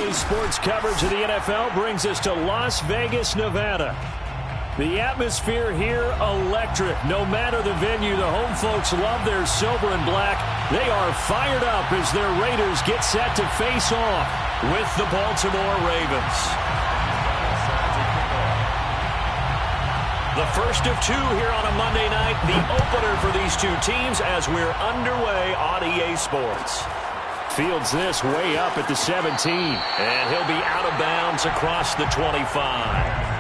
daily sports coverage of the NFL brings us to Las Vegas, Nevada. The atmosphere here, electric. No matter the venue, the home folks love their silver and black. They are fired up as their Raiders get set to face off with the Baltimore Ravens. The first of two here on a Monday night, the opener for these two teams as we're underway on EA Sports. Fields this way up at the 17, and he'll be out of bounds across the 25.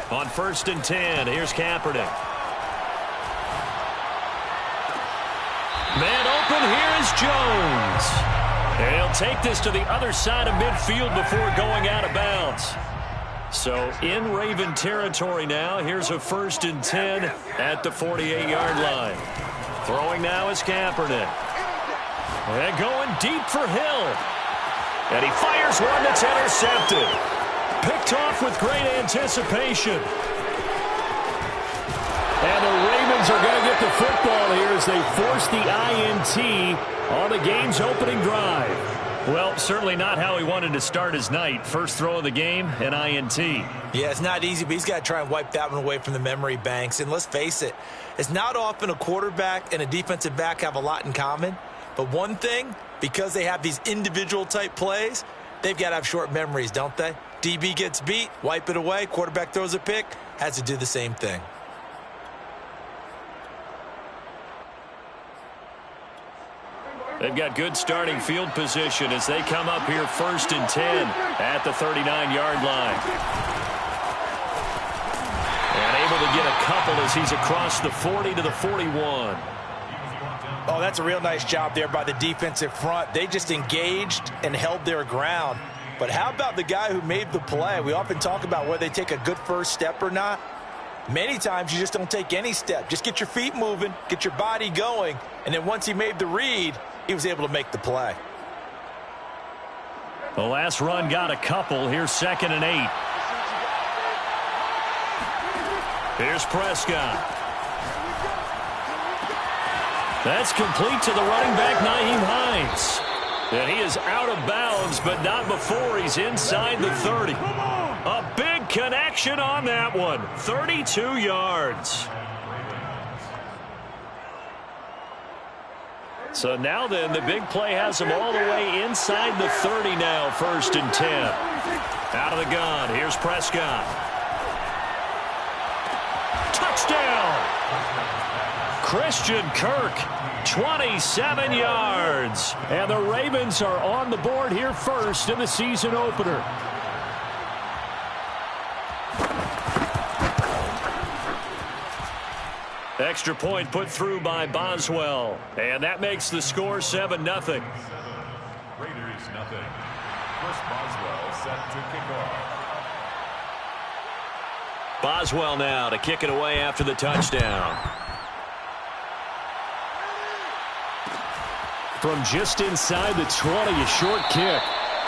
On 1st and 10, here's Kaepernick. Man open, here is Jones. And he'll take this to the other side of midfield before going out of bounds. So in Raven territory now, here's a 1st and 10 at the 48-yard line. Throwing now is Kaepernick. And going deep for Hill. And he fires one that's intercepted. Picked off with great anticipation. And the Ravens are going to get the football here as they force the INT on the game's opening drive. Well, certainly not how he wanted to start his night. First throw of the game, an INT. Yeah, it's not easy, but he's got to try and wipe that one away from the memory banks. And let's face it, it's not often a quarterback and a defensive back have a lot in common. But one thing, because they have these individual type plays, they've got to have short memories, don't they? DB gets beat, wipe it away, quarterback throws a pick, has to do the same thing. They've got good starting field position as they come up here 1st and 10 at the 39-yard line. And able to get a couple as he's across the 40 to the 41. Oh, that's a real nice job there by the defensive front. They just engaged and held their ground. But how about the guy who made the play? We often talk about whether they take a good first step or not. Many times you just don't take any step. Just get your feet moving, get your body going, and then once he made the read, he was able to make the play. The last run got a couple. Here's 2nd and 8. Here's Prescott. That's complete to the running back, Nyheim Hines. And he is out of bounds, but not before he's inside the 30. A big connection on that one. 32 yards. So now then, the big play has him all the way inside the 30 now, 1st and 10. Out of the gun, here's Prescott. Touchdown! Christian Kirk, 27 yards. And the Ravens are on the board here first in the season opener. Extra point put through by Boswell. And that makes the score 7-0. Raiders nothing. Chris Boswell set to kick off. Boswell now to kick it away after the touchdown. From just inside the 20, a short kick.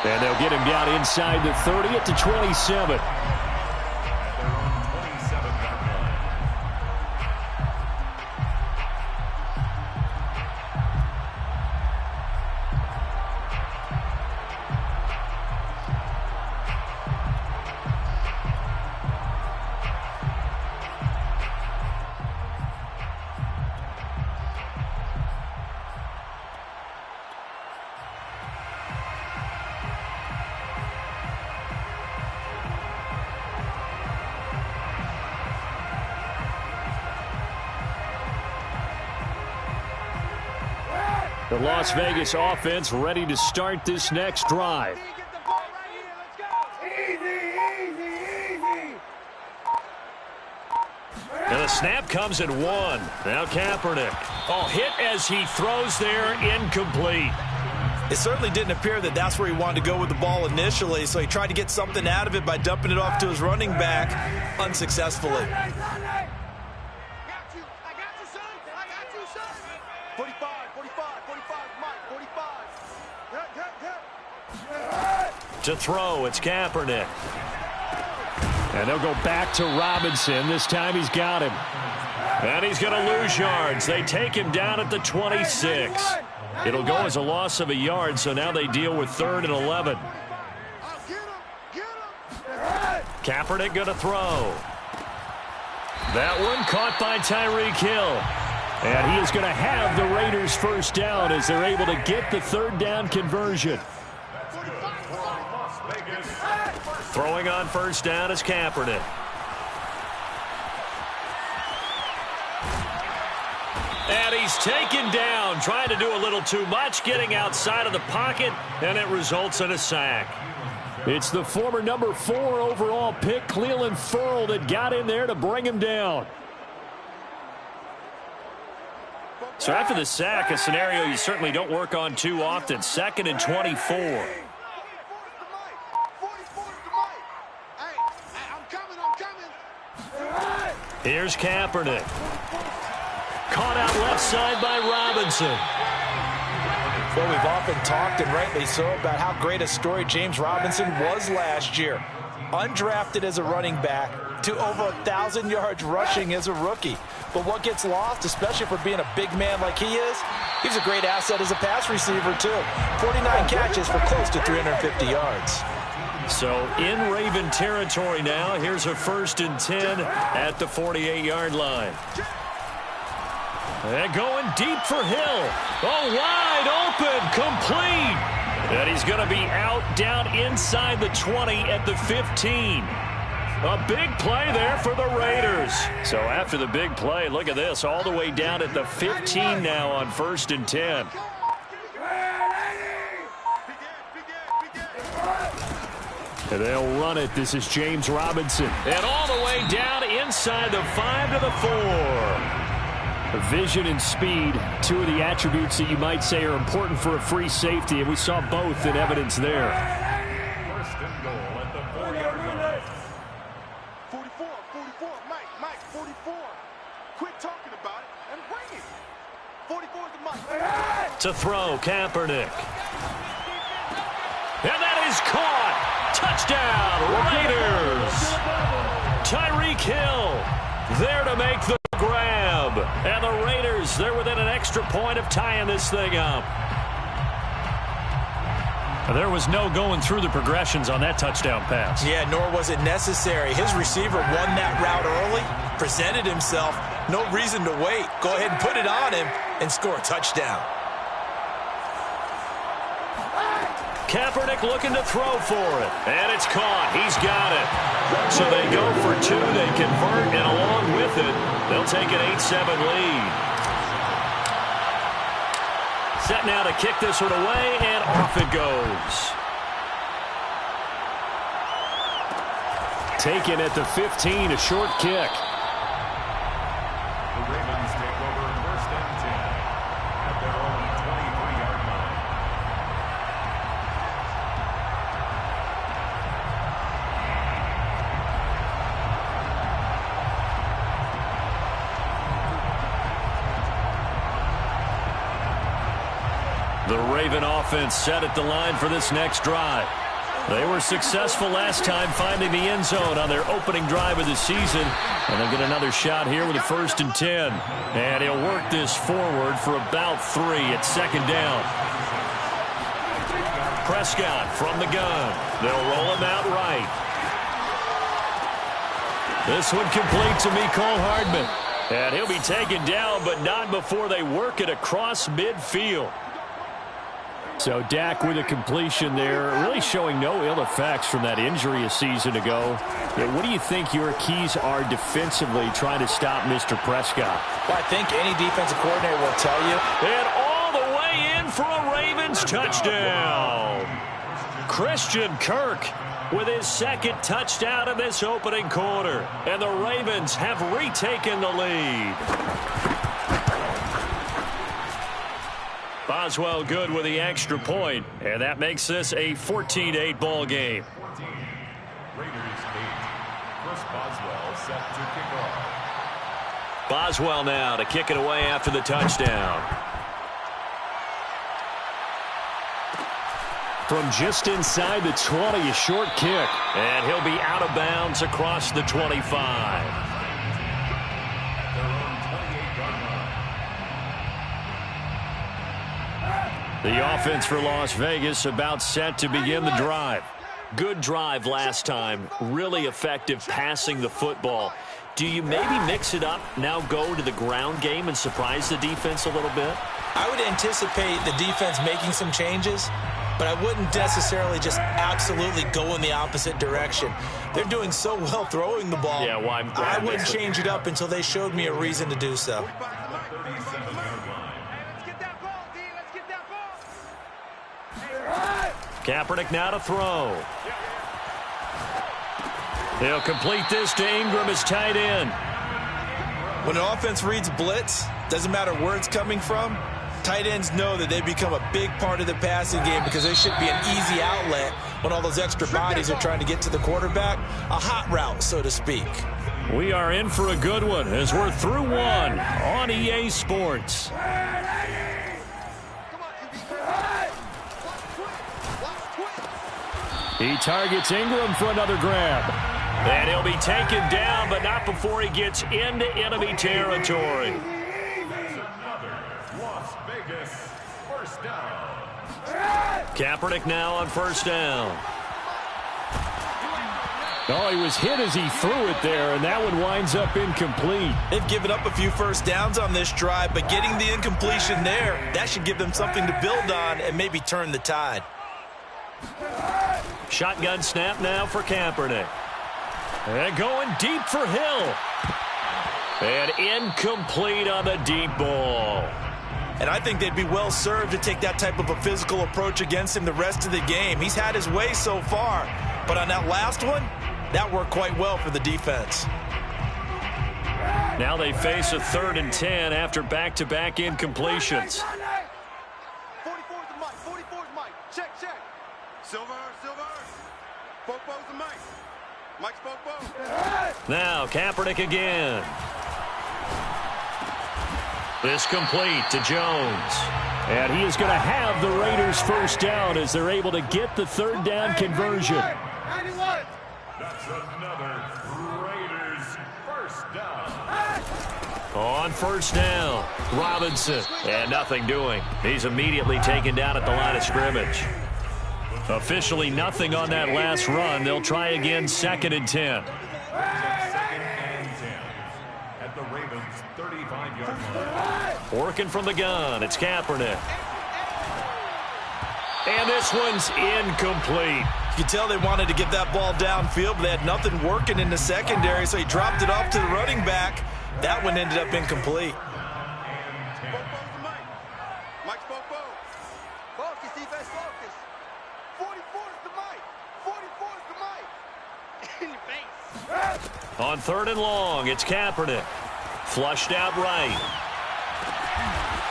And they'll get him down inside the 30 at the 27. Las Vegas offense ready to start this next drive. And the snap comes at 1. Now Kaepernick. Oh, hit as he throws there, incomplete. It certainly didn't appear that that's where he wanted to go with the ball initially, so he tried to get something out of it by dumping it off to his running back unsuccessfully. I got you, son. I got you, son. 45, Mike, 45. To throw, it's Kaepernick. And they'll go back to Robinson. This time he's got him. And he's going to lose yards. They take him down at the 26. It'll go as a loss of a yard, so now they deal with 3rd and 11. Kaepernick going to throw. That one caught by Tyreek Hill. And he is going to have the Raiders first down as they're able to get the 3rd down conversion. Throwing on first down is Kaepernick. And he's taken down, trying to do a little too much, getting outside of the pocket, and it results in a sack. It's the former number 4 overall pick, Clelin Ferrell, that got in there to bring him down. So after the sack, a scenario you certainly don't work on too often, 2nd and 24. Here's Kaepernick. Caught out left side by Robinson. Well, we've often talked, and rightly so, about how great a story James Robinson was last year. Undrafted as a running back to over 1,000 yards rushing as a rookie. But what gets lost, especially for being a big man like he is, he's a great asset as a pass receiver, too. 49 catches for close to 350 yards. So in Raven territory now. Here's a 1st and 10 at the 48-yard line. And going deep for Hill. Oh, wide open, complete. And he's going to be out down inside the 20 at the 15. A big play there for the Raiders. So after the big play, look at this, all the way down at the 15 now on 1st and 10. And they'll run it. This is James Robinson. And all the way down inside the 5 to the 4. Vision and speed, 2 of the attributes that you might say are important for a free safety, and we saw both in evidence there. 1st and goal at the 40-yard line. 44, Mike, 44. Quit talking about it and bring it. 44 is the Mike. To throw, Kaepernick. And that is caught. Touchdown, Raiders. Tyreek Hill there to make the grab. And the Raiders, they're within an extra point of tying this thing up. There was no going through the progressions on that touchdown pass. Yeah, nor was it necessary. His receiver won that route early, presented himself, no reason to wait. Go ahead and put it on him and score a touchdown. Kaepernick looking to throw for it. And it's caught. He's got it. So they go for 2. They convert, and along with it, they'll take an 8-7 lead. Set now to kick this one away, and off it goes. Taken at the 15, a short kick. The Ravens take over 1st and 10 at their own 23-yard line. The Raven offense set at the line for this next drive. They were successful last time finding the end zone on their opening drive of the season. And they'll get another shot here with a 1st and 10. And he'll work this forward for about 3 at 2nd down. Prescott from the gun. They'll roll him out right. This one complete to Mecole Hardman. And he'll be taken down, but not before they work it across midfield. So Dak with a completion there, really showing no ill effects from that injury a season ago. What do you think your keys are defensively trying to stop Mr. Prescott? Well, I think any defensive coordinator will tell you. And all the way for a Ravens touchdown. Christian Kirk with his second touchdown in this opening quarter. And the Ravens have retaken the lead. Boswell good with the extra point, and that makes this a 14-8 ball game. Raiders 8. Chris Boswell set to kick off. Boswell now to kick it away after the touchdown. From just inside the 20, a short kick. And he'll be out of bounds across the 25. The offense for Las Vegas about set to begin the drive. Good drive last time. Really effective passing the football. Do you maybe mix it up, now go to the ground game and surprise the defense a little bit? I would anticipate the defense making some changes, but I wouldn't necessarily just absolutely go in the opposite direction. They're doing so well throwing the ball. Yeah, well, I wouldn't change it up until they showed me a reason to do so. Kaepernick now to throw. He'll complete this to Ingram, his tight end. When an offense reads blitz, doesn't matter where it's coming from, tight ends know that they become a big part of the passing game because they should be an easy outlet when all those extra bodies are trying to get to the quarterback. A hot route, so to speak. We are in for a good one as we're through one on EA Sports. He targets Ingram for another grab. And he'll be taken down, but not before he gets into enemy territory. Las Vegas, first down. Kaepernick now on first down. Oh, he was hit as he threw it there, and that one winds up incomplete. They've given up a few first downs on this drive, but getting the incompletion there, that should give them something to build on and maybe turn the tide. Shotgun snap now for Kaepernick. And going deep for Hill. And incomplete on the deep ball. And I think they'd be well served to take that type of a physical approach against him the rest of the game. He's had his way so far, but on that last one, that worked quite well for the defense. Now they face a 3rd and 10 after back-to-back incompletions. 44's the mic. 44's Mike. Check. Silver. Popo's the mic. Mike's Popo. Now Kaepernick again. This complete to Jones. And he is going to have the Raiders first down as they're able to get the 3rd down conversion. That's another Raiders first down. On first down, Robinson. And nothing doing. He's immediately taken down at the line of scrimmage. Officially nothing on that last run. They'll try again, 2nd and 10. 2nd and 10 at the Ravens' 35-yard line. Working from the gun, it's Kaepernick. And this one's incomplete. You could tell they wanted to get that ball downfield, but they had nothing working in the secondary, so he dropped it off to the running back. That one ended up incomplete. Popo's the mic. Mike's Popo. Focus, defense, focus. 44's the mic. 44's the mic. In your face. On 3rd and long, it's Kaepernick. Flushed out right.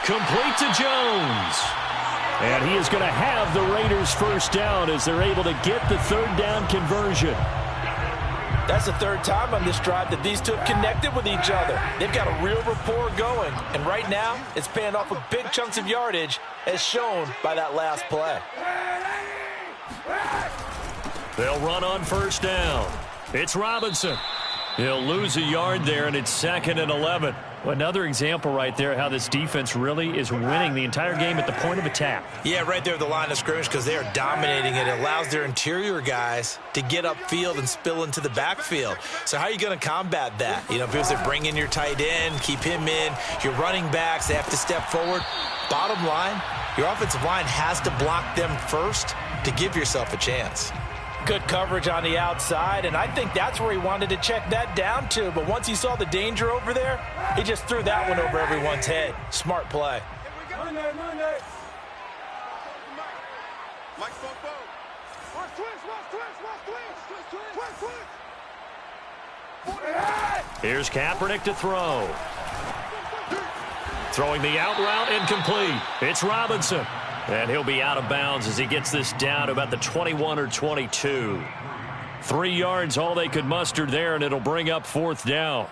Complete to Jones. And he is going to have the Raiders first down as they're able to get the 3rd down conversion. That's the 3rd time on this drive that these two have connected with each other. They've got a real rapport going. And right now, it's paying off with big chunks of yardage as shown by that last play. They'll run on first down. It's Robinson. He'll lose a yard there, and it's 2nd and 11. Another example right there how this defense really is winning the entire game at the point of attack. Yeah, right there at the line of scrimmage because they are dominating it. It allows their interior guys to get upfield and spill into the backfield. So how are you going to combat that? You know, because they bring in your tight end, keep him in. Your running backs, they have to step forward. Bottom line, your offensive line has to block them first to give yourself a chance. Good coverage on the outside, and I think that's where he wanted to check that down to. But once he saw the danger over there, he just threw that one over everyone's head. Smart play. Mike spoke both. Watch twist. Here's Kaepernick to throw. Throwing the out route incomplete. It's Robinson. And he'll be out of bounds as he gets this down to about the 21 or 22. 3 yards all they could muster there, and it'll bring up 4th down.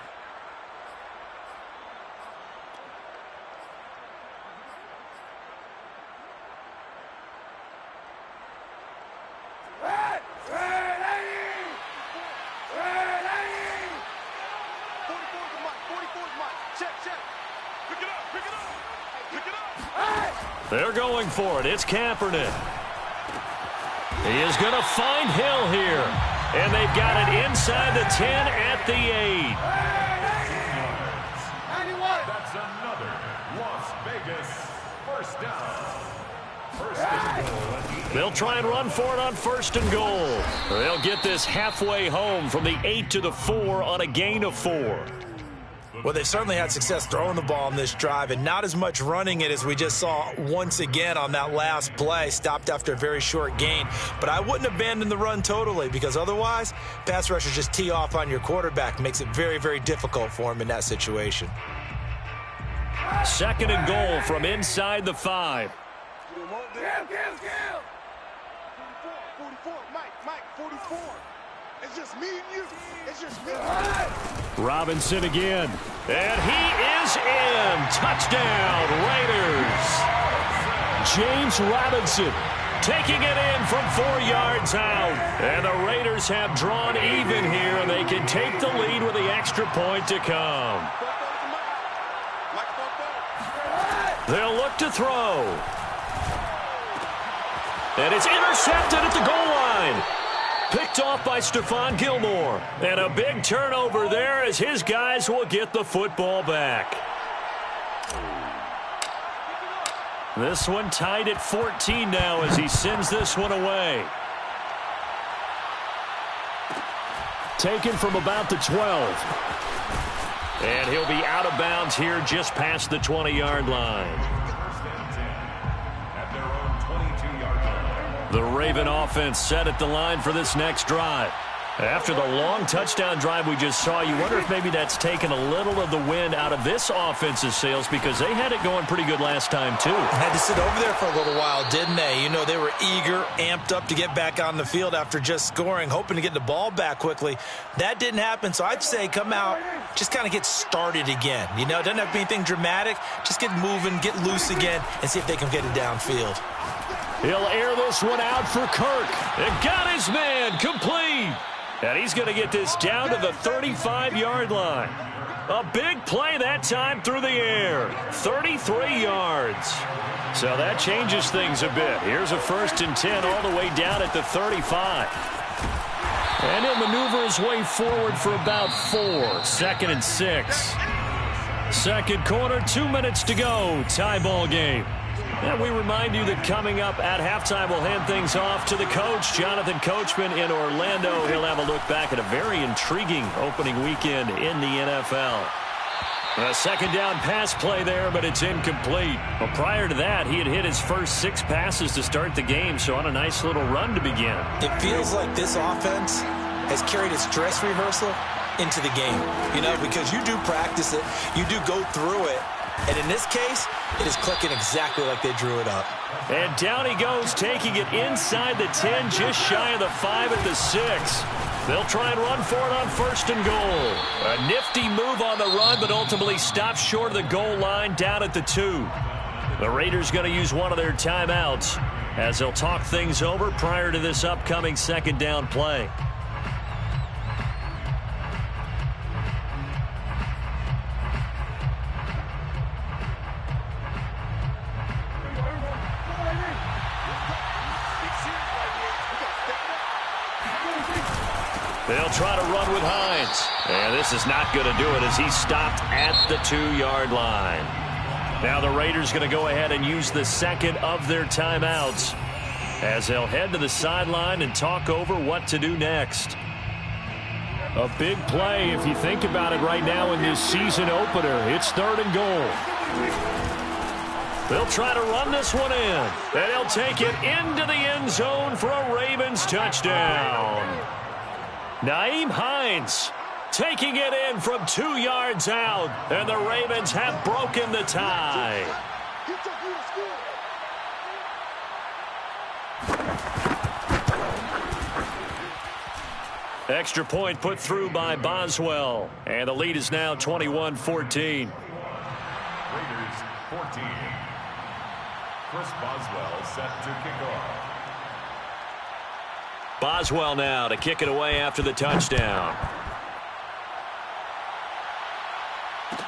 They're going for it. It's Kaepernick. He is going to find Hill here. And they've got it inside the 10 at the 8. That's another Las Vegas first down. First and goal. They'll try and run for it on 1st and goal. They'll get this halfway home from the 8 to the 4 on a gain of 4. Well, they've certainly had success throwing the ball on this drive and not as much running it as we just saw once again on that last play. Stopped after a very short gain. But I wouldn't abandon the run totally because otherwise, pass rushers just tee off on your quarterback. Makes it very, very difficult for him in that situation. 2nd and goal from inside the 5. 44, Mike, 44. It's just me and you. It's just me and you. Robinson again. And he is in. Touchdown, Raiders. James Robinson taking it in from 4 yards out. And the Raiders have drawn even here, and they can take the lead with the extra point to come. They'll look to throw. And it's intercepted at the goal line. Picked off by Stephon Gilmore. And a big turnover there as his guys will get the football back. This one tied at 14 now as he sends this one away. Taken from about the 12. And he'll be out of bounds here just past the 20-yard line. The Raven offense set at the line for this next drive. After the long touchdown drive we just saw, you wonder if maybe that's taken a little of the wind out of this offense's sails because they had it going pretty good last time, too. Had to sit over there for a little while, didn't they? You know, they were eager, amped up to get back on the field after just scoring, hoping to get the ball back quickly. That didn't happen, so I'd say come out, just kind of get started again. You know, it doesn't have to be anything dramatic. Just get moving, get loose again, and see if they can get it downfield. He'll air this one out for Kirk. And got his man complete. And he's going to get this down to the 35-yard line. A big play that time through the air. 33 yards. So that changes things a bit. Here's a 1st and 10 all the way down at the 35. And he'll maneuver his way forward for about 4. 2nd and 6. Second quarter, 2 minutes to go. Tie ball game. And we remind you that coming up at halftime, we'll hand things off to the coach, Jonathan Coachman in Orlando. He'll have a look back at a very intriguing opening weekend in the NFL. A 2nd down pass play there, but it's incomplete. Well, prior to that, he had hit his first 6 passes to start the game, so on a nice little run to begin. It feels like this offense has carried its dress rehearsal into the game, you know, because you do practice it, you do go through it. And in this case, it is clicking exactly like they drew it up. And down he goes, taking it inside the 10, just shy of the 5 at the 6. They'll try and run for it on 1st and goal. A nifty move on the run, but ultimately stopped short of the goal line down at the 2. The Raiders going to use one of their timeouts as they'll talk things over prior to this upcoming 2nd down play. They'll try to run with Hines. And this is not going to do it as he's stopped at the 2-yard line. Now the Raiders going to go ahead and use the 2nd of their timeouts as they'll head to the sideline and talk over what to do next. A big play if you think about it right now in this season opener. It's 3rd and goal. They'll try to run this one in. And he'll take it into the end zone for a Ravens touchdown. Nyheim Hines taking it in from 2 yards out. And the Ravens have broken the tie. Extra point put through by Boswell. And the lead is now 21-14. Raiders 14. Chris Boswell set to kick off. Boswell now to kick it away after the touchdown.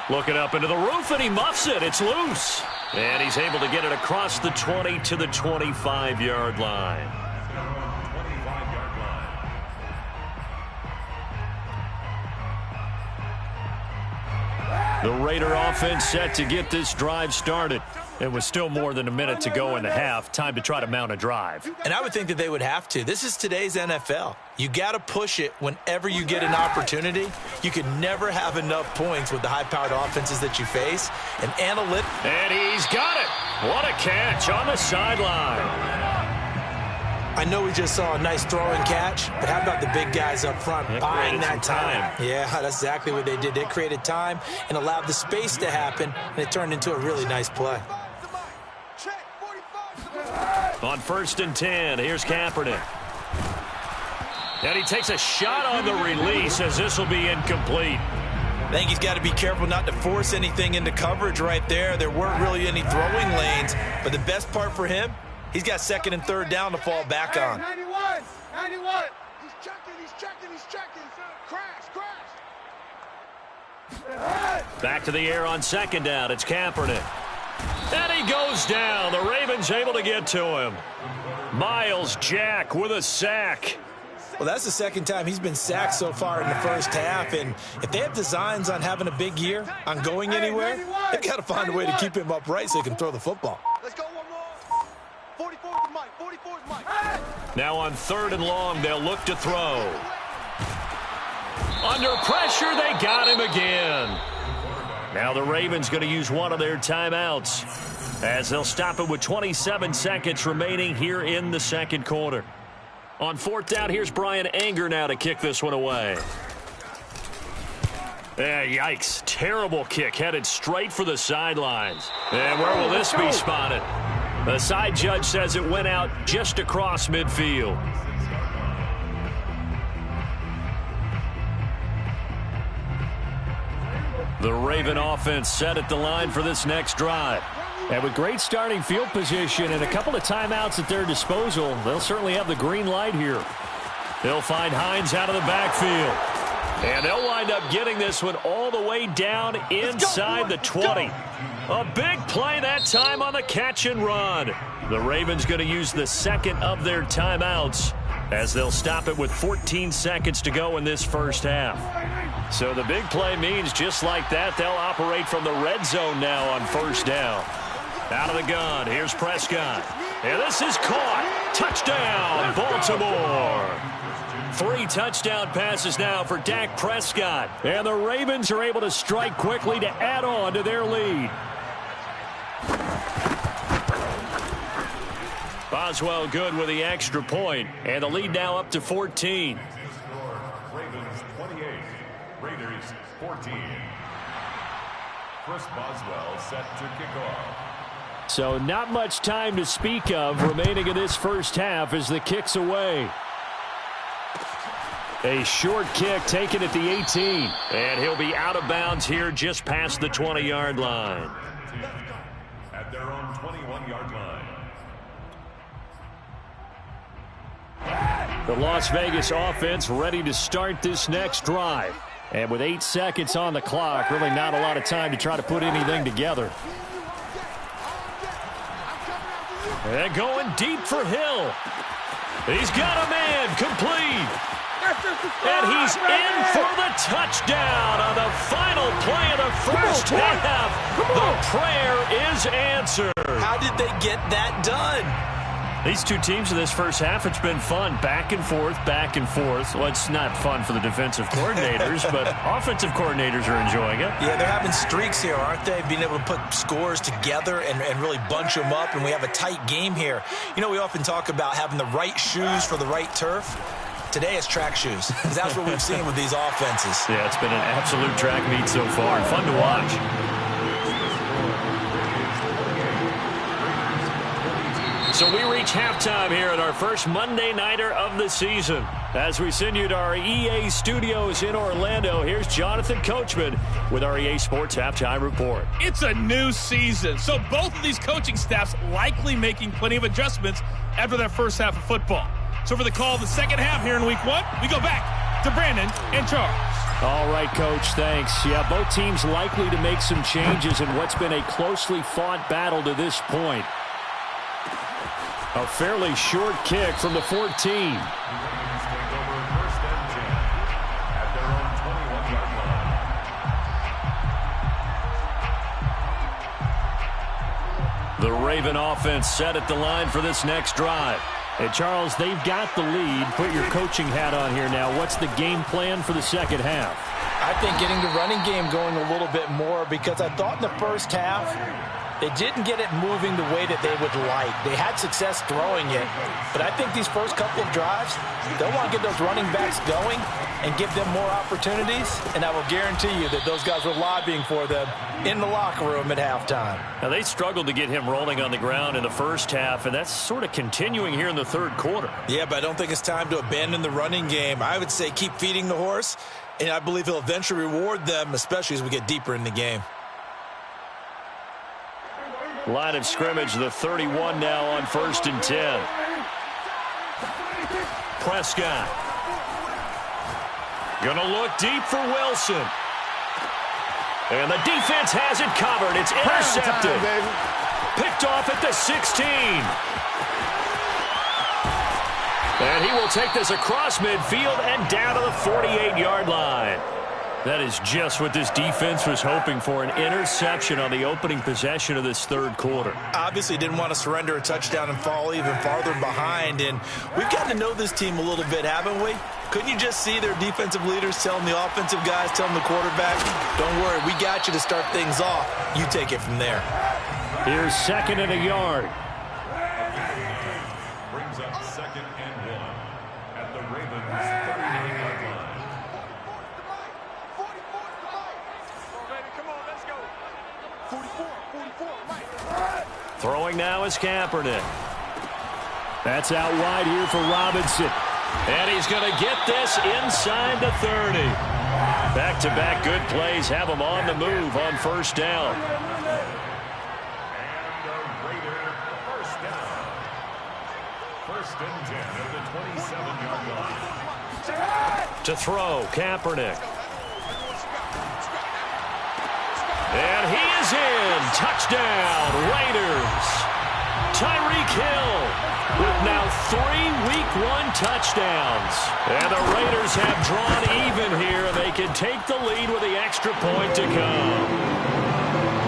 Looking up into the roof, and he muffs it. It's loose. And he's able to get it across the 20 to the 25-yard line. The Raider offense set to get this drive started. It was still more than a minute to go in the half. Time to try to mount a drive. And I would think that they would have to. This is today's NFL. You got to push it whenever you get an opportunity. You can never have enough points with the high-powered offenses that you face. And And he's got it. What a catch on the sideline. I know we just saw a nice throw and catch, but how about the big guys up front buying that time? Yeah, that's exactly what they did. They created time and allowed the space to happen, and it turned into a really nice play. On 1st and 10, here's Kaepernick. And he takes a shot on the release as this will be incomplete. I think he's got to be careful not to force anything into coverage right there. There weren't really any throwing lanes, but the best part for him, he's got 2nd and 3rd down to fall back on. 91. He's checking. Crash. Back to the air on 2nd down. It's Kaepernick. And he goes down. The Ravens able to get to him. Miles Jack with a sack. Well, that's the 2nd time he's been sacked so far in the first half. And if they have designs on having a big year, on going anywhere, they've got to find a way to keep him upright so he can throw the football. Let's go one more. 44 is Mike. Now on 3rd and long, they'll look to throw. Under pressure, they got him again. Now the Ravens going to use one of their timeouts as they'll stop it with 27 seconds remaining here in the 2nd quarter. On 4th down, here's Brian Anger now to kick this one away. Yikes. Terrible kick headed straight for the sidelines. And where will this be spotted? The side judge says it went out just across midfield. The Raven offense set at the line for this next drive. And with great starting field position and a couple of timeouts at their disposal, they'll certainly have the green light here. They'll find Hines out of the backfield. And they'll wind up getting this one all the way down inside the 20. A big play that time on the catch and run. The Ravens going to use the 2nd of their timeouts as they'll stop it with 14 seconds to go in this first half. So the big play means just like that, they'll operate from the red zone now on 1st down. Out of the gun, here's Prescott. And this is caught. Touchdown, Baltimore. 3 touchdown passes now for Dak Prescott. And the Ravens are able to strike quickly to add on to their lead. Boswell good with the extra point. And the lead now up to 14. Ravens 28, Raiders 14. Chris Boswell set to kick off. So not much time to speak of remaining in this first half as the kick's away. A short kick taken at the 18. And he'll be out of bounds here just past the 20-yard line. At their own 21-yard line. The Las Vegas offense ready to start this next drive. And with 8 seconds on the clock, really not a lot of time to try to put anything together. And going deep for Hill. He's got a man complete. And he's in for the touchdown on the final play of the first half. The prayer is answered. How did they get that done? These two teams in this first half, it's been fun. Back and forth, back and forth. Well, it's not fun for the defensive coordinators, but offensive coordinators are enjoying it. Yeah, they're having streaks here, aren't they? Being able to put scores together and really bunch them up, and we have a tight game here. You know, we often talk about having the right shoes for the right turf. Today it's track shoes, because that's what we've seen with these offenses. Yeah, it's been an absolute track meet so far, and fun to watch. So we reach halftime here at our first Monday Nighter of the season. As we send you to our EA studios in Orlando, here's Jonathan Coachman with our EA Sports Halftime Report. It's a new season, so both of these coaching staffs likely making plenty of adjustments after that first half of football. So for the call of the second half here in Week 1, we go back to Brandon and Charles. All right, Coach, thanks. Yeah, both teams likely to make some changes in what's been a closely fought battle to this point. A fairly short kick from the 14. The Raven offense set at the line for this next drive. And Charles, they've got the lead. Put your coaching hat on here now. What's the game plan for the second half? I think getting the running game going a little bit more, because I thought in the first half they didn't get it moving the way that they would like. They had success throwing it, but I think these first couple of drives, they'll want to get those running backs going and give them more opportunities, and I will guarantee you that those guys were lobbying for them in the locker room at halftime. Now, they struggled to get him rolling on the ground in the first half, and that's sort of continuing here in the third quarter. Yeah, but I don't think it's time to abandon the running game. I would say keep feeding the horse, and I believe he'll eventually reward them, especially as we get deeper in the game. Line of scrimmage, the 31 now on 1st and 10. Prescott. Gonna look deep for Wilson. And the defense has it covered. It's intercepted. Picked off at the 16. And he will take this across midfield and down to the 48-yard line. That is just what this defense was hoping for, an interception on the opening possession of this third quarter. Obviously didn't want to surrender a touchdown and fall even farther behind, and we've gotten to know this team a little bit, haven't we? Couldn't you just see their defensive leaders telling the offensive guys, telling the quarterback, don't worry, we got you to start things off. You take it from there. Here's 2nd and a yard. Brings up 2nd and 1 at the Ravens' 39-yard line. Throwing now is Kaepernick. That's out wide here for Robinson. And he's going to get this inside the 30. Back-to-back good plays have him on the move on first down. And a Raider first down. 1st and 10 at the 27-yard line. To throw, Kaepernick. And he is in. Touchdown, Raiders. Tyreek Hill with now 3 Week 1 touchdowns. And the Raiders have drawn even here. They can take the lead with the extra point to come.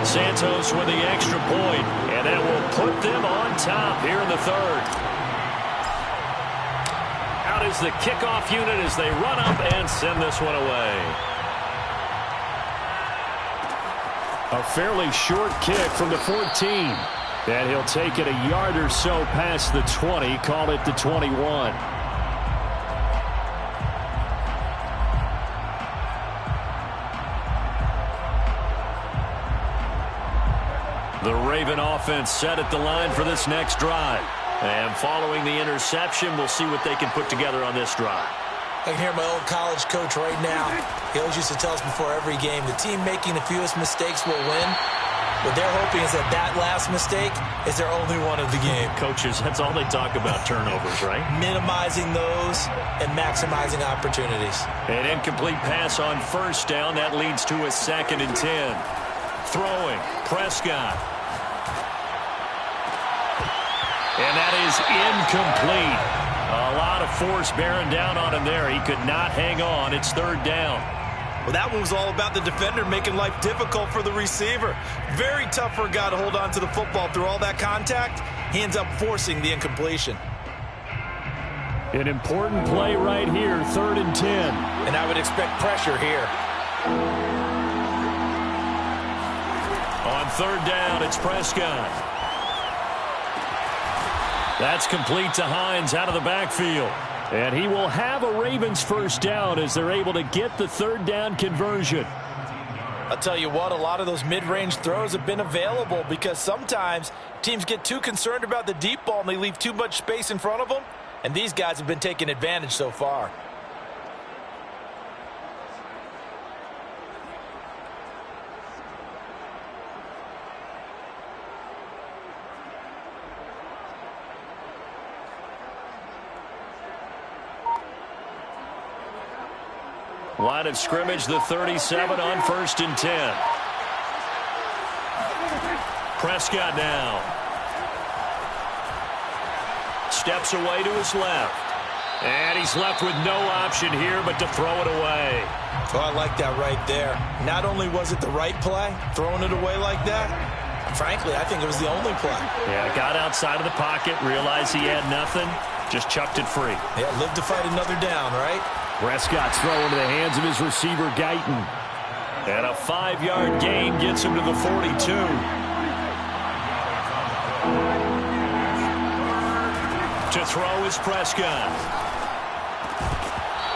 Santos with the extra point, and that will put them on top here in the third. Out is the kickoff unit as they run up and send this one away. A fairly short kick from the 14. And he'll take it a yard or so past the 20, call it the 21. The Raven offense set at the line for this next drive. And following the interception, we'll see what they can put together on this drive. I can hear my old college coach right now. He always used to tell us before every game, the team making the fewest mistakes will win. What they're hoping is that that last mistake is their only one of the game. Coaches, that's all they talk about, turnovers, right? Minimizing those and maximizing opportunities. An incomplete pass on first down. That leads to a 2nd and 10. Throwing, Prescott. And that is incomplete. A lot of force bearing down on him there. He could not hang on. It's 3rd down. Well, that one was all about the defender making life difficult for the receiver. Very tough for a guy to hold on to the football through all that contact. he ends up forcing the incompletion. An important play right here, 3rd and 10. And I would expect pressure here. On 3rd down, it's Prescott. That's complete to Hines out of the backfield. And he will have a Ravens 1st down as they're able to get the 3rd down conversion. I'll tell you what, a lot of those mid-range throws have been available because sometimes teams get too concerned about the deep ball and they leave too much space in front of them. And these guys have been taking advantage so far. Line of scrimmage, the 37 on 1st and 10. Prescott now. Steps away to his left. And he's left with no option here but to throw it away. Oh, I like that right there. Not only was it the right play, throwing it away like that, frankly, I think it was the only play. Yeah, got outside of the pocket, realized he had nothing, just chucked it free. Yeah, live to fight another down, right? Prescott's throw into the hands of his receiver, Guyton. And a 5-yard gain gets him to the 42. To throw is Prescott.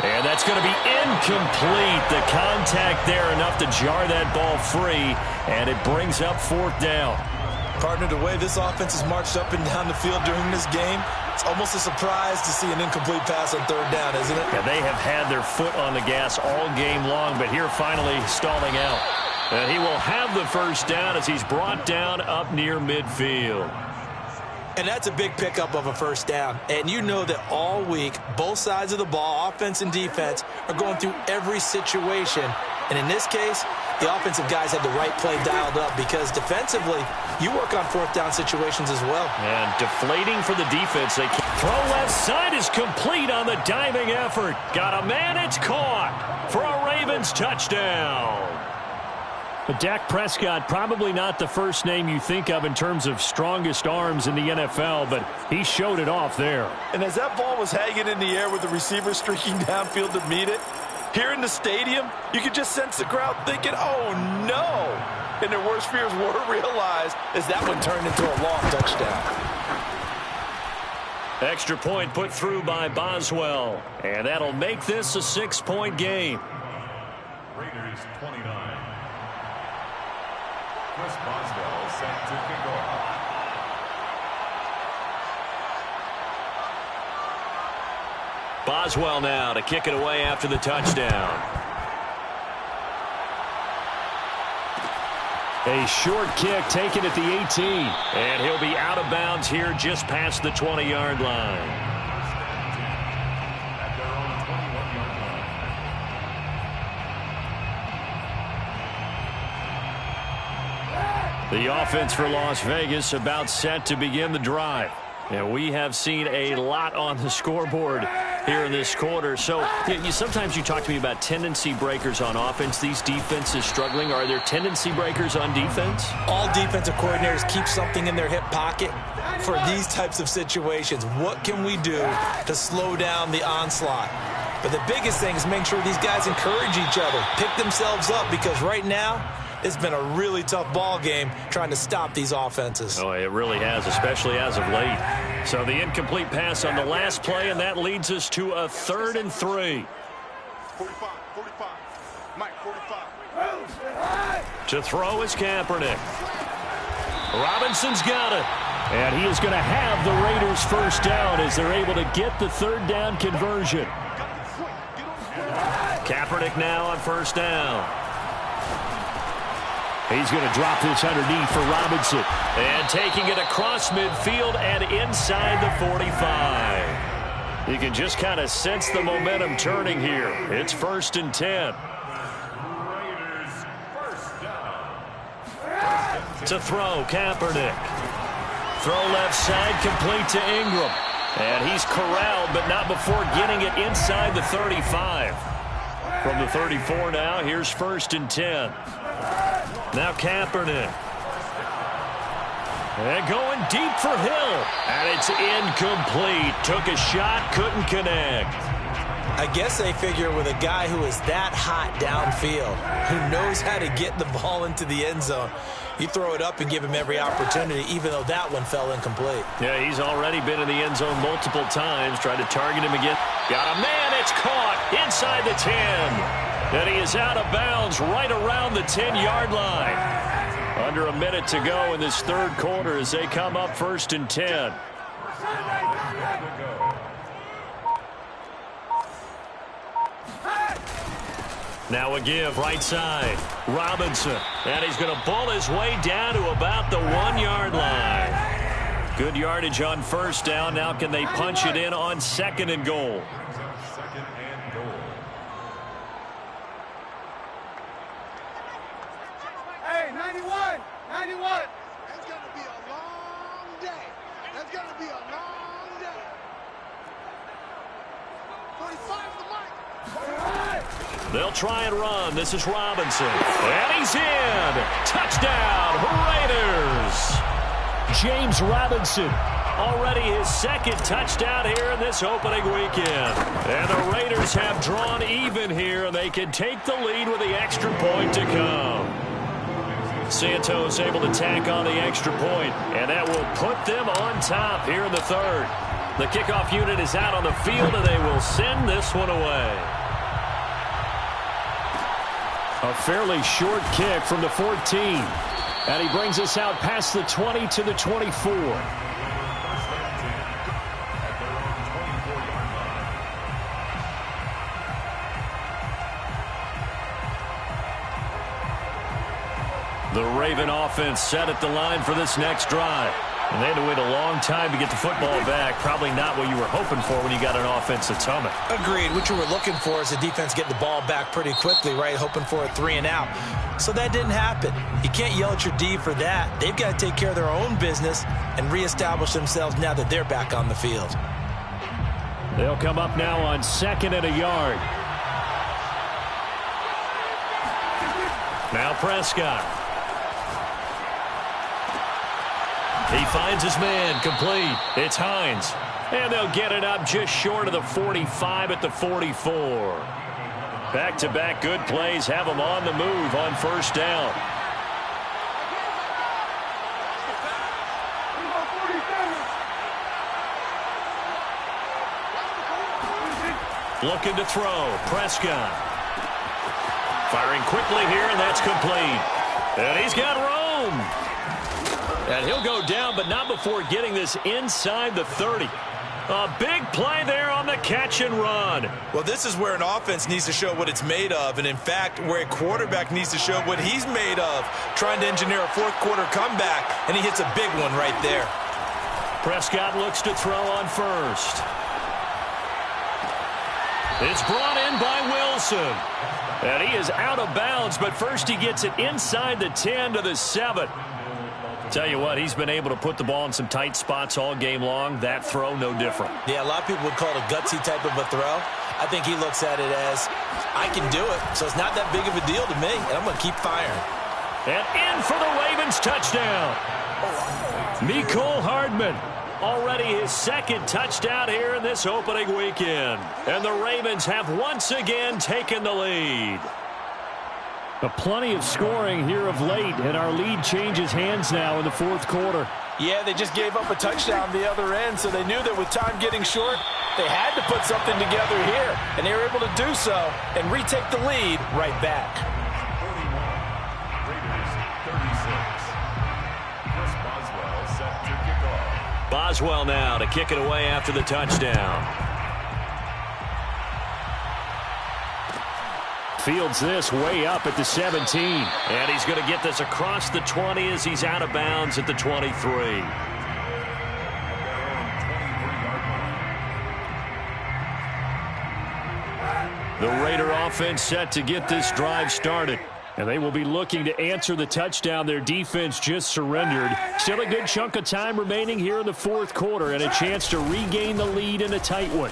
And that's going to be incomplete. The contact there enough to jar that ball free, and it brings up 4th down. Partner, the way this offense has marched up and down the field during this game, it's almost a surprise to see an incomplete pass on 3rd down, isn't it? Yeah, they have had their foot on the gas all game long, but here finally stalling out. And he will have the 1st down as he's brought down up near midfield. And that's a big pickup of a 1st down. And you know that all week, both sides of the ball, offense and defense, are going through every situation. And in this case, the offensive guys had the right play dialed up because defensively, you work on 4th down situations as well. And deflating for the defense. They throw left side is complete on the diving effort. Got a man, it's caught for a Ravens touchdown. But Dak Prescott, probably not the first name you think of in terms of strongest arms in the NFL, but he showed it off there. And as that ball was hanging in the air with the receiver streaking downfield to meet it, here in the stadium, you could just sense the crowd thinking, oh no! And their worst fears were realized as that one turned into a long touchdown. Extra point put through by Boswell. And that'll make this a 6-point game. Raiders 29. Chris Boswell set to kick off. Boswell now to kick it away after the touchdown. A short kick taken at the 18. And he'll be out of bounds here just past the 20-yard line. At their own 21-yard line. The offense for Las Vegas about set to begin the drive. And we have seen a lot on the scoreboard here in this quarter. So sometimes you talk to me about tendency breakers on offense. These defenses struggling. Are there tendency breakers on defense? All defensive coordinators keep something in their hip pocket for these types of situations. What can we do to slow down the onslaught? But the biggest thing is make sure these guys encourage each other, pick themselves up, because right now it's been a really tough ball game trying to stop these offenses. Oh, it really has, especially as of late. So the incomplete pass on the last play, and that leads us to a 3rd and 3. 45. Mike, 45. To throw is Kaepernick. Robinson's got it. And he is going to have the Raiders 1st down as they're able to get the 3rd down conversion. Kaepernick now on 1st down. He's going to drop this underneath for Robinson. And taking it across midfield and inside the 45. You can just kind of sense the momentum turning here. It's 1st and 10. Raiders 1st down. To throw, Kaepernick. Throw left side, complete to Ingram. And he's corralled, but not before getting it inside the 35. From the 34 now, here's 1st and 10. Now Kaepernick. And going deep for Hill. And it's incomplete. Took a shot, couldn't connect. I guess they figure with a guy who is that hot downfield, who knows how to get the ball into the end zone, you throw it up and give him every opportunity, even though that one fell incomplete. Yeah, he's already been in the end zone multiple times. Tried to target him again. Got a man. It's caught inside the 10. And he is out of bounds right around the 10-yard line. Under a minute to go in this third quarter as they come up 1st and 10. Now a give, right side. Robinson. And he's going to pull his way down to about the 1-yard line. Good yardage on first down. Now can they punch it in on 2nd and goal? Second and goal. Hey, 91! 91! That's going to be a long day. That's going to be a long day. 45's the mic. 45! They'll try and run. This is Robinson. And he's in. Touchdown, Raiders. James Robinson. Already his 2nd touchdown here in this opening weekend. And the Raiders have drawn even here, and they can take the lead with the extra point to come. Santos able to tack on the extra point, and that will put them on top here in the third. The kickoff unit is out on the field, and they will send this one away. A fairly short kick from the 14. And he brings us out past the 20 to the 24. The Raven offense set at the line for this next drive. And they had to wait a long time to get the football back. Probably not what you were hoping for when you got an offense that's humming. Agreed. What you were looking for is the defense get the ball back pretty quickly, right? Hoping for a 3 and out. So that didn't happen. You can't yell at your D for that. They've got to take care of their own business and reestablish themselves now that they're back on the field. They'll come up now on 2nd and a yard. Now Prescott. He finds his man, complete. It's Hines. And they'll get it up just short of the 45 at the 44. Back-to-back good plays have them on the move on first down. Looking to throw. Prescott. Firing quickly here, and that's complete. And he's got room. And he'll go down, but not before getting this inside the 30. A big play there on the catch and run. Well, this is where an offense needs to show what it's made of, and in fact, where a quarterback needs to show what he's made of, trying to engineer a fourth quarter comeback, and he hits a big one right there. Prescott looks to throw on first. It's brought in by Wilson. And he is out of bounds, but first he gets it inside the 10 to the 7. Tell you what, he's been able to put the ball in some tight spots all game long. That throw, no different. Yeah, a lot of people would call it a gutsy type of a throw. I think he looks at it as, I can do it, so it's not that big of a deal to me, and I'm going to keep firing. And in for the Ravens touchdown. Mecole Hardman. Already his 2nd touchdown here in this opening weekend. And the Ravens have once again taken the lead. Plenty of scoring here of late, and our lead changes hands now in the fourth quarter. Yeah, they just gave up a touchdown the other end, so they knew that with time getting short, they had to put something together here, and they were able to do so and retake the lead right back. 41, Raiders 36. Chris Boswell set to kick off. Boswell now to kick it away after the touchdown. Fields this way up at the 17. And he's going to get this across the 20 as he's out of bounds at the 23. The Raider offense set to get this drive started. And they will be looking to answer the touchdown their defense just surrendered. Still a good chunk of time remaining here in the fourth quarter and a chance to regain the lead in a tight one.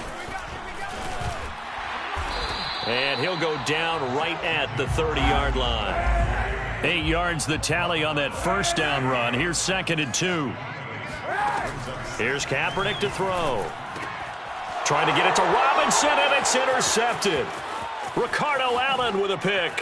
And he'll go down right at the 30-yard line. 8 yards the tally on that first down run. Here's 2nd and 2. Here's Kaepernick to throw. Trying to get it to Robinson, and it's intercepted. Ricardo Allen with a pick.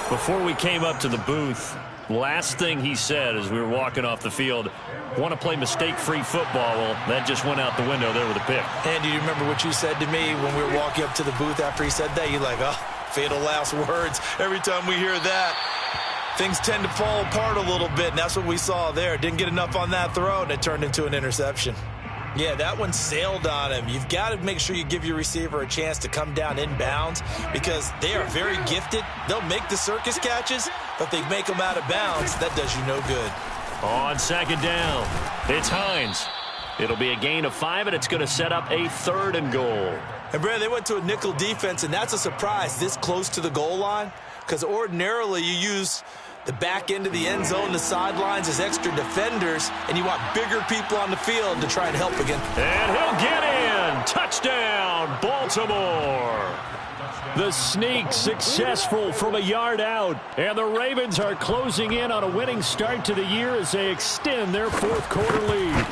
Before we came up to the booth, last thing he said as we were walking off the field, want to play mistake-free football. Well, that just went out the window there with a pick. And do you remember what you said to me when we were walking up to the booth after he said that? You're like, oh, fatal last words. Every time we hear that, things tend to fall apart a little bit, and that's what we saw there. Didn't get enough on that throw, and it turned into an interception. Yeah, that one sailed on him. You've got to make sure you give your receiver a chance to come down inbounds because they are very gifted. They'll make the circus catches, but they make them out of bounds. That does you no good. On 2nd down, it's Hines. It'll be a gain of 5, and it's going to set up a 3rd and goal. And, Brad, they went to a nickel defense, and that's a surprise this close to the goal line because ordinarily you use the back end of the end zone, the sidelines as extra defenders, and you want bigger people on the field to try and help again. And he'll get in. Touchdown, Baltimore. The sneak successful from a yard out. And the Ravens are closing in on a winning start to the year as they extend their 4th quarter lead.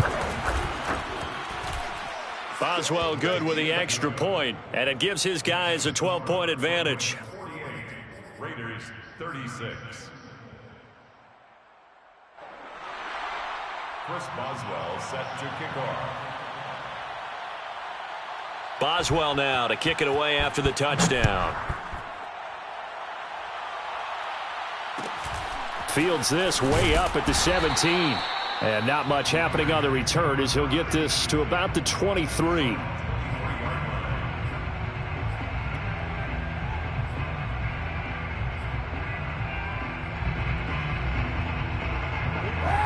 Boswell good with the extra point, and it gives his guys a 12-point advantage. 48, Raiders 36. Chris Boswell set to kick off. Boswell now to kick it away after the touchdown. Fields this way up at the 17. And not much happening on the return as he'll get this to about the 23.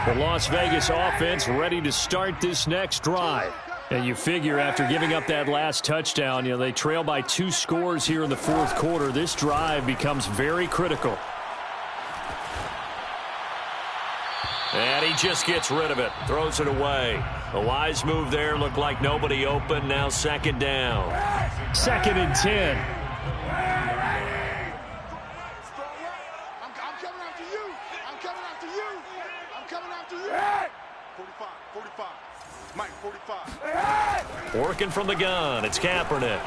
The Las Vegas offense ready to start this next drive. And you figure after giving up that last touchdown, they trail by 2 scores here in the 4th quarter. This drive becomes very critical. And he just gets rid of it, throws it away. A wise move there, looked like nobody open. Now 2nd down. 2nd and 10. Working from the gun, it's Kaepernick.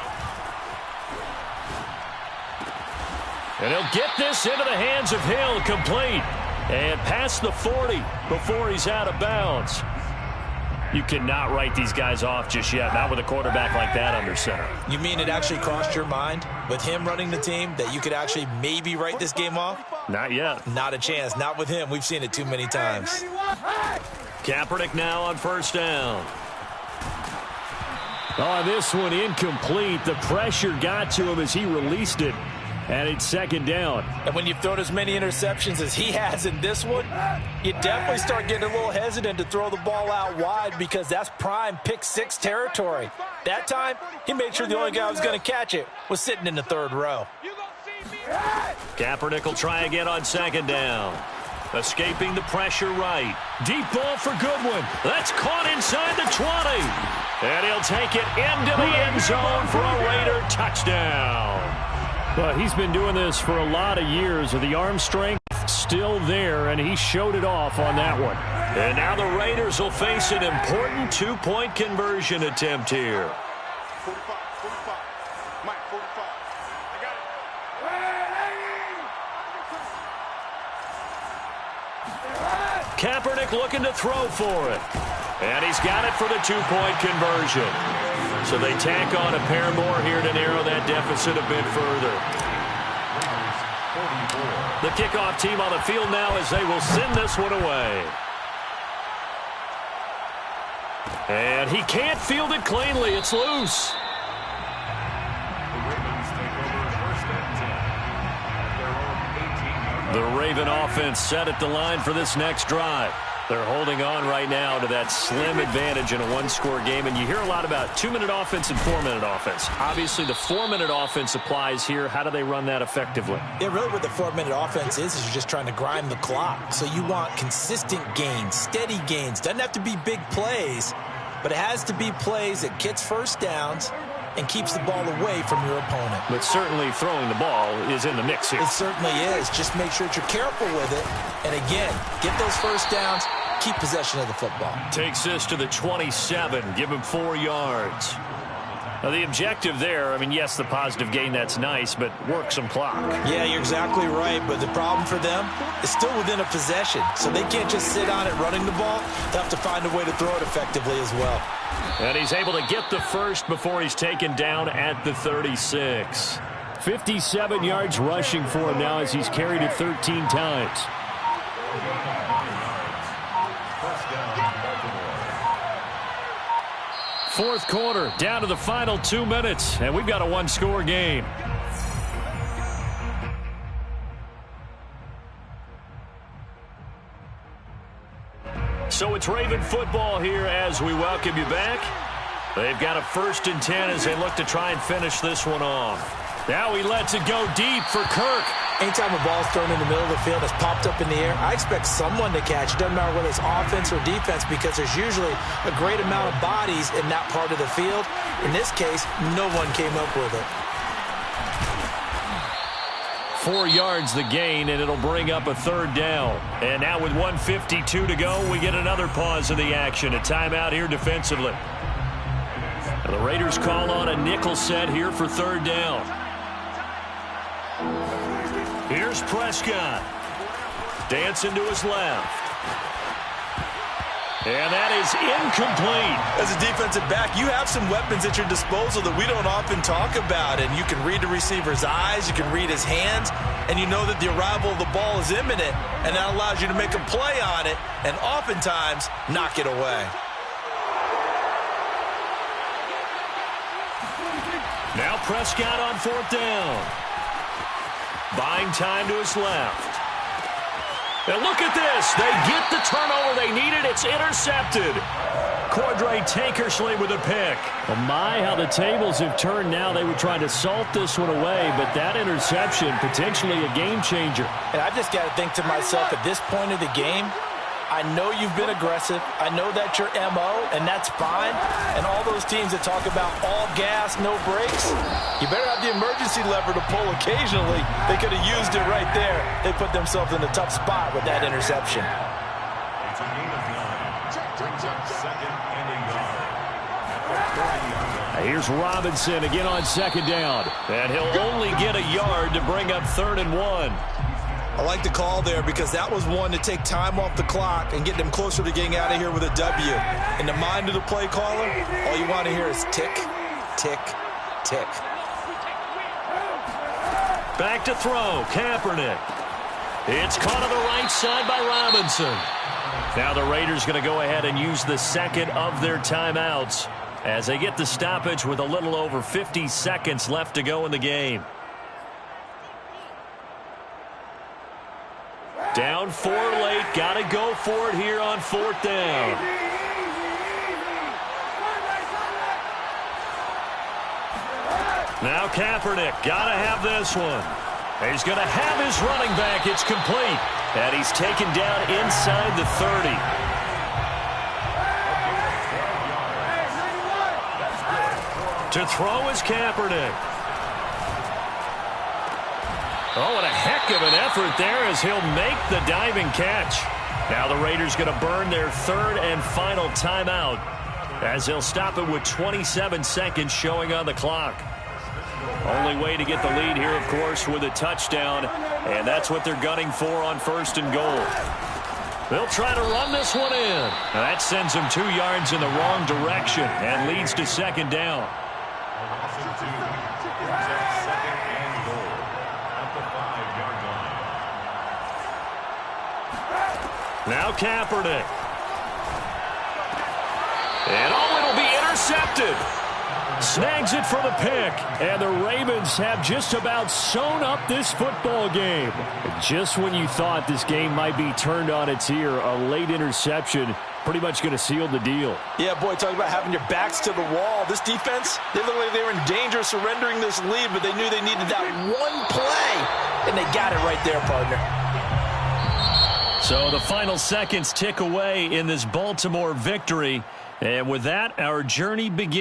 And he'll get this into the hands of Hill, complete. And past the 40 before he's out of bounds. You cannot write these guys off just yet, not with a quarterback like that under center. You mean it actually crossed your mind with him running the team that you could actually maybe write this game off? Not yet. Not a chance. Not with him. We've seen it too many times. Kaepernick now on 1st down. Oh, this one incomplete. The pressure got to him as he released it. And it's 2nd down. And when you've thrown as many interceptions as he has in this one, you definitely start getting a little hesitant to throw the ball out wide because that's prime pick 6 territory. That time, he made sure the only guy who was going to catch it was sitting in the 3rd row. Kaepernick will try again on 2nd down. Escaping the pressure right. Deep ball for Goodwin. That's caught inside the 20. And he'll take it into the end zone for a Raider touchdown. But he's been doing this for a lot of years. The arm strength still there, and he showed it off on that one. And now the Raiders will face an important 2-point conversion attempt here. 45. Mike, 45. I got it. Kaepernick looking to throw for it. And he's got it for the 2-point conversion. So they tack on a pair more here to narrow that deficit a bit further. The kickoff team on the field now as they will send this one away. And he can't field it cleanly. It's loose. The Raven offense set at the line for this next drive. They're holding on right now to that slim advantage in a 1-score game. And you hear a lot about 2-minute offense and 4-minute offense. Obviously, the 4-minute offense applies here. How do they run that effectively? Yeah, really what the 4-minute offense is you're just trying to grind the clock. So you want consistent gains, steady gains. Doesn't have to be big plays, but it has to be plays that gets first downs and keeps the ball away from your opponent. But certainly throwing the ball is in the mix here. It certainly is. Just make sure that you're careful with it. And again, get those first downs, keep possession of the football. Takes this to the 27, give him 4 yards. Now, the objective there, I mean, yes, the positive gain, that's nice, but work some clock. Yeah, you're exactly right, but the problem for them is still within a possession, so they can't just sit on it running the ball. They have to find a way to throw it effectively as well. And he's able to get the first before he's taken down at the 36. 57 yards rushing for him now as he's carried it 13 times. Fourth quarter, down to the final 2 minutes, and we've got a one-score game. So it's Raven football here as we welcome you back. They've got a 1st and 10 as they look to try and finish this one off. Now he lets it go deep for Kirk. Anytime a ball's thrown in the middle of the field that's popped up in the air, I expect someone to catch. It doesn't matter whether it's offense or defense because there's usually a great amount of bodies in that part of the field. In this case, no one came up with it. 4 yards the gain, and it'll bring up a 3rd down. And now with 1:52 to go, we get another pause of the action. A timeout here defensively. Now the Raiders call on a nickel set here for 3rd down. Here's Prescott. Dancing to his left. And that is incomplete. As a defensive back, you have some weapons at your disposal that we don't often talk about. And you can read the receiver's eyes, you can read his hands, and you know that the arrival of the ball is imminent. And that allows you to make a play on it and oftentimes knock it away. Now Prescott on 4th down. Buying time to his left. And look at this. They get the turnover they needed. It's intercepted. Cordray Tankersley with a pick. Well, my, how the tables have turned now. They were trying to salt this one away, but that interception, potentially a game changer. And I just got to think to myself, at this point of the game, I know you've been aggressive. I know that's your MO, and that's fine. And all those teams that talk about all gas, no brakes, you better have the emergency lever to pull occasionally. They could have used it right there. They put themselves in a tough spot with that interception. It's a gain of 9. Brings up 2nd and a yard. Here's Robinson again on 2nd down. And he'll only get a yard to bring up 3rd and 1. I like the call there because that was one to take time off the clock and get them closer to getting out of here with a W. In the mind of the play caller, all you want to hear is tick, tick, tick. Back to throw, Kaepernick. It's caught on the right side by Robinson. Now the Raiders going to go ahead and use the 2nd of their timeouts as they get the stoppage with a little over 50 seconds left to go in the game. Down 4 late, got to go for it here on 4th down. Now Kaepernick, got to have this one. He's going to have his running back. It's complete. And he's taken down inside the 30. To throw is Kaepernick. Oh, what a heck of an effort there as he'll make the diving catch. Now the Raiders going to burn their 3rd and final timeout as they'll stop it with 27 seconds showing on the clock. Only way to get the lead here, of course, with a touchdown, and that's what they're gunning for on 1st and goal. They'll try to run this one in. Now that sends them 2 yards in the wrong direction and leads to 2nd down. Now Kaepernick. And it'll be intercepted. Snags it for the pick. And the Ravens have just about sewn up this football game. Just when you thought this game might be turned on its ear, a late interception pretty much going to seal the deal. Yeah, boy, talk about having your backs to the wall. This defense, they looked like they were in danger of surrendering this lead, but they knew they needed that one play, and they got it right there, partner. So the final seconds tick away in this Baltimore victory. And with that, our journey begins.